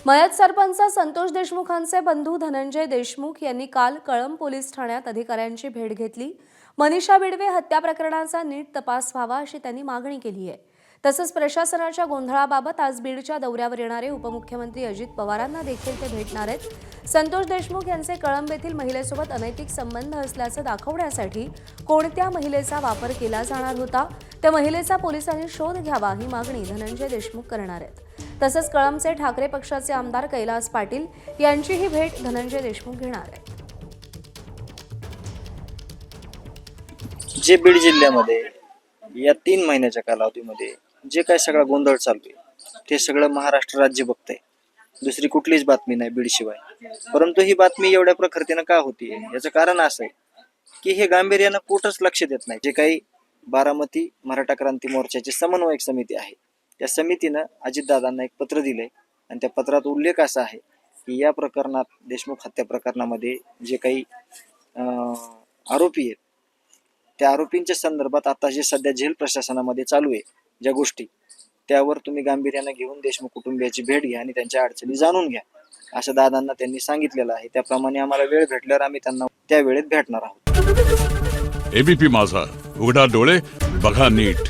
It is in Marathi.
मयत सरपंच संतोष देशमुखांचे बंधू धनंजय देशमुख यांनी काल कळंब पोलीस ठाण्यात अधिकाऱ्यांची भेट घेतली। मनीषा बिडवे हत्या प्रकरणाचा नीट तपास व्हावा अशी त्यांनी मागणी केली आहे। तसंच प्रशासनाच्या गोंधळाबाबत आज बीडच्या दौऱ्यावर येणारे उपमुख्यमंत्री अजित पवारांना देखील ते भेटणार आहेत। संतोष देशमुख यांचे कळंब येथील महिलेसोबत अनैतिक संबंध असल्याचं दाखवण्यासाठी कोणत्या महिलेचा वापर केला जाणार होता, त्या महिलेचा पोलिसांनी शोध घ्यावा ही मागणी धनंजय देशमुख करणार आहेत। तसंच कळंबचे ठाकरे पक्षाचे आमदार कैलास पाटील यांचीही भेट धनंजय देशमुख घेणार आहेत। जे बीड जिल्ह्यामध्ये या 3 महिन्याच्या कालावधीमध्ये जे काय सगळा गोंधळ चालू आहे ते सगळं महाराष्ट्र राज्य बघतंय। दुसरी कुठलीच बातमी नाही बीडशिवाय। परंतु ही बातमी एवढ्या प्रखरतेनं का होतीये याचं कारण असं आहे की हे गांभीर्यानं कुठंच लक्ष देत नाही। जे काही बारामती मराठा क्रांती मोर्चाची समन्वयक समिती आहे त्या समितीनं अजितदादांना एक पत्र दिलंय आणि त्या पत्रात उल्लेख असा आहे की या प्रकरणात देशमुख हत्या प्रकरणामध्ये जे काही आरोपी आहेत त्या आरोपींच्या संदर्भात आता जे सध्या जेल प्रशासनामध्ये चालू आहे ज्या गोष्टी त्यावर तुम्ही गांभीर्यानं घेऊन देशमुख कुटुंबियाची भेट घ्या आणि त्यांच्या अडचणी जाणून घ्या असं दादांना त्यांनी सांगितलेलं आहे। त्याप्रमाणे आम्हाला वेळ भेटल्यावर आम्ही त्यांना त्या वेळेत भेटणार आहोत। एबीपी माझा, उघडा डोळे बघा नीट।